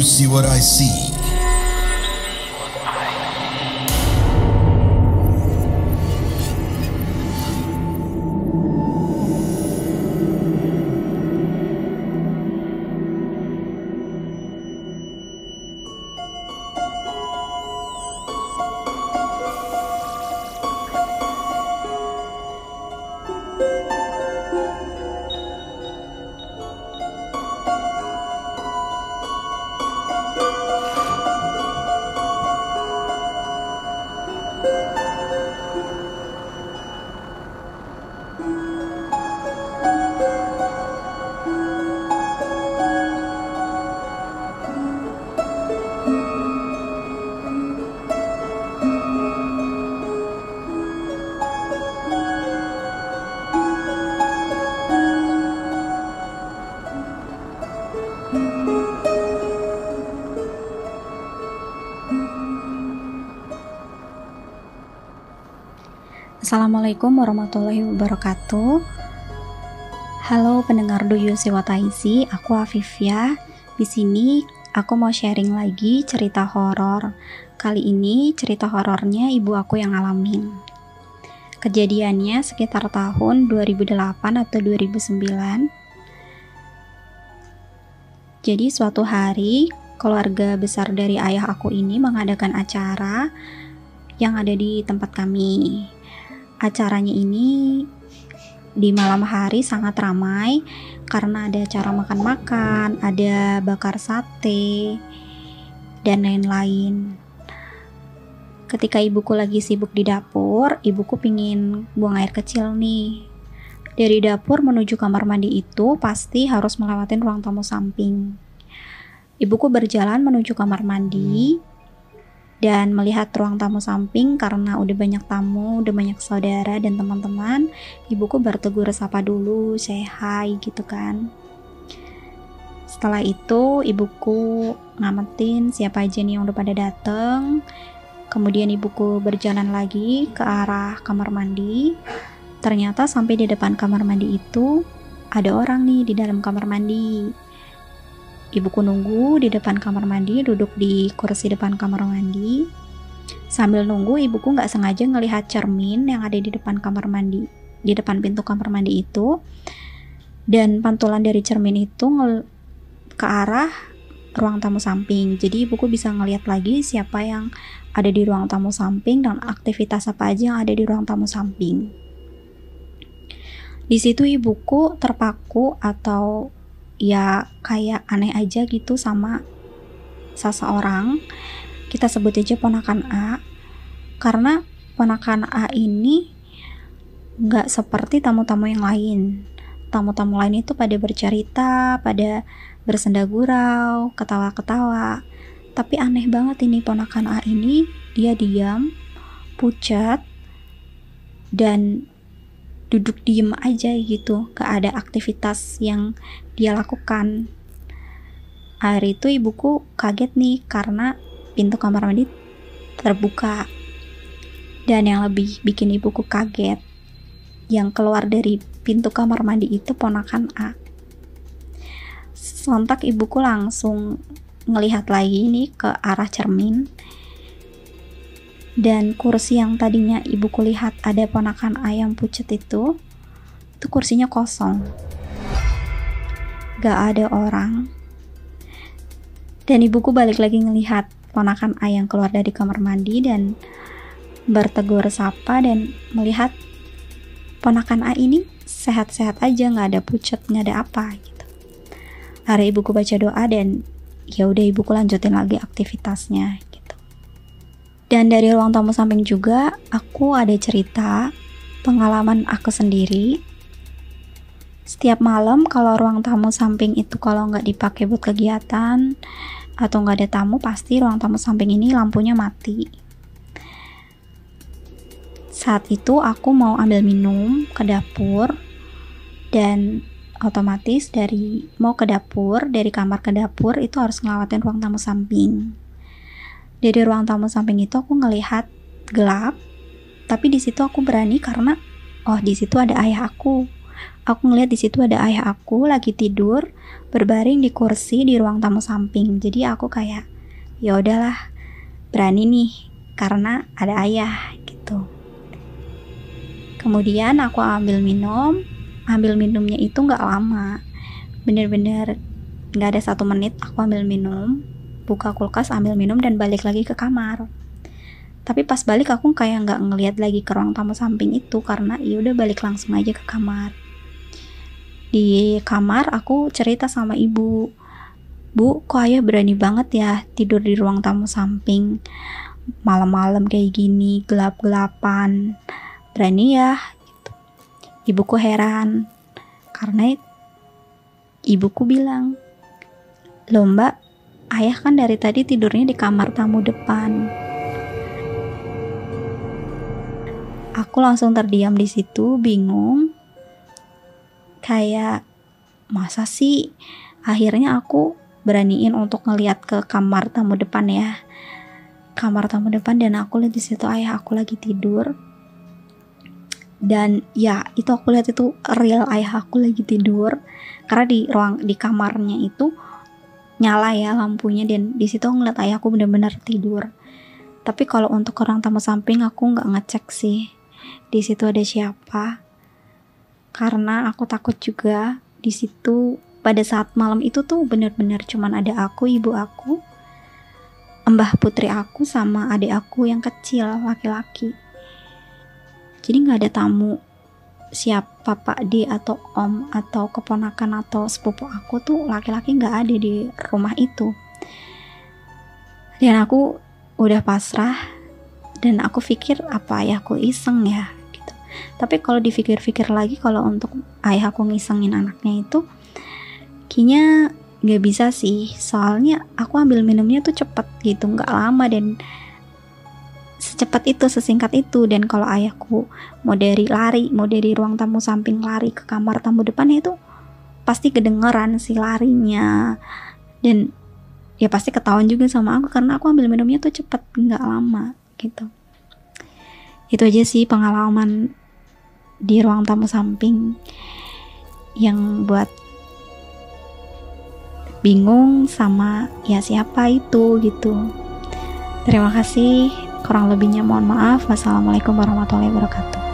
see what I see? Assalamualaikum warahmatullahi wabarakatuh. Halo pendengar Do You See What I See, aku Afifia. Di sini aku mau sharing lagi cerita horor. Kali ini cerita horornya ibu aku yang ngalamin. Kejadiannya sekitar tahun 2008 atau 2009. Jadi suatu hari keluarga besar dari ayah aku ini mengadakan acara yang ada di tempat kami. Acaranya ini di malam hari sangat ramai karena ada acara makan-makan, ada bakar sate, dan lain-lain. Ketika ibuku lagi sibuk di dapur, ibuku pingin buang air kecil nih. Dari dapur menuju kamar mandi itu pasti harus melewati ruang tamu samping. Ibuku berjalan menuju kamar mandi dan melihat ruang tamu samping karena udah banyak tamu, udah banyak saudara dan teman-teman. Ibuku bertegur sapa dulu, say hi gitu kan. Setelah itu ibuku ngamatin siapa aja nih yang udah pada dateng. Kemudian ibuku berjalan lagi ke arah kamar mandi. Ternyata sampai di depan kamar mandi itu ada orang nih di dalam kamar mandi. Ibuku nunggu di depan kamar mandi, duduk di kursi depan kamar mandi. Sambil nunggu, ibuku nggak sengaja ngelihat cermin yang ada di depan kamar mandi, di depan pintu kamar mandi itu. Dan pantulan dari cermin itu ke arah ruang tamu samping. Jadi ibuku bisa ngelihat lagi siapa yang ada di ruang tamu samping dan aktivitas apa aja yang ada di ruang tamu samping. Di situ ibuku terpaku atau ya kayak aneh aja gitu sama seseorang. Kita sebut aja ponakan A, karena ponakan A ini gak seperti tamu-tamu yang lain. Tamu-tamu lain itu pada bercerita, pada bersenda gurau, ketawa-ketawa. Tapi aneh banget ini ponakan A ini, dia diam, pucat, dan duduk diem aja gitu, gak ada aktivitas yang dia lakukan. Hari itu ibuku kaget nih karena pintu kamar mandi terbuka. Dan yang lebih bikin ibuku kaget, yang keluar dari pintu kamar mandi itu ponakan A. Sontak ibuku langsung ngelihat lagi nih ke arah cermin. Dan kursi yang tadinya ibuku lihat ada ponakan ayam pucet itu kursinya kosong. Gak ada orang. Dan ibuku balik lagi ngelihat ponakan ayam keluar dari kamar mandi dan bertegur sapa dan melihat ponakan A ini sehat-sehat aja, gak ada pucet, gak ada apa gitu. Hari ibuku baca doa dan ya udah ibuku lanjutin lagi aktivitasnya. Dan dari ruang tamu samping juga aku ada cerita pengalaman aku sendiri. Setiap malam kalau ruang tamu samping itu kalau nggak dipakai buat kegiatan atau nggak ada tamu, pasti ruang tamu samping ini lampunya mati. Saat itu aku mau ambil minum ke dapur dan otomatis mau ke dapur, dari kamar ke dapur itu harus ngelewatin ruang tamu samping. Dari ruang tamu samping itu aku ngelihat gelap, tapi di situ aku berani karena di situ ada ayah aku. aku ngeliat di situ ada ayah aku lagi tidur berbaring di kursi di ruang tamu samping. Jadi aku kayak ya udahlah, berani nih karena ada ayah gitu. Kemudian aku ambil minumnya itu nggak lama, bener-bener nggak ada 1 menit. Aku ambil minum, buka kulkas, ambil minum, dan balik lagi ke kamar. Tapi pas balik aku kayak nggak ngeliat lagi ke ruang tamu samping itu, karena ya udah balik langsung aja ke kamar. Di kamar aku cerita sama ibu, "Bu, kok ayah berani banget ya tidur di ruang tamu samping malam-malam kayak gini, gelap-gelapan, berani ya?" gitu. Ibuku heran karena ibuku bilang, "Loh mbak, ayah kan dari tadi tidurnya di kamar tamu depan." Aku langsung terdiam di situ, bingung. Kayak masa sih? Akhirnya aku beraniin untuk ngeliat ke kamar tamu depan ya. Kamar tamu depan, dan aku lihat di situ ayah aku lagi tidur. Dan ya, itu aku lihat itu real ayah aku lagi tidur. Karena di kamarnya itu nyala ya lampunya, dan di situ aku ngeliat ayahku benar-benar tidur. Tapi kalau untuk orang tamu samping aku nggak ngecek sih di situ ada siapa, karena aku takut juga. Di situ pada saat malam itu tuh benar-benar cuman ada aku, ibu aku, mbah putri aku, sama adik aku yang kecil laki-laki. Jadi nggak ada tamu siapa Pak D atau Om atau keponakan atau sepupu aku tuh laki-laki nggak ada di rumah itu. Dan aku udah pasrah, dan aku pikir apa ayahku iseng ya gitu. Tapi kalau dipikir-pikir lagi, kalau untuk ayah aku ngisengin anaknya itu kayaknya nggak bisa sih, soalnya aku ambil minumnya tuh cepet gitu, nggak lama, dan secepat itu, sesingkat itu. Dan kalau ayahku mau dari ruang tamu samping lari ke kamar tamu depan, itu pasti kedengeran sih larinya, dan ya pasti ketahuan juga sama aku karena aku ambil minumnya tuh cepet, nggak lama gitu. Itu aja sih pengalaman di ruang tamu samping yang buat bingung sama ya siapa itu gitu. Terima kasih, kurang lebihnya mohon maaf. Wassalamualaikum warahmatullahi wabarakatuh.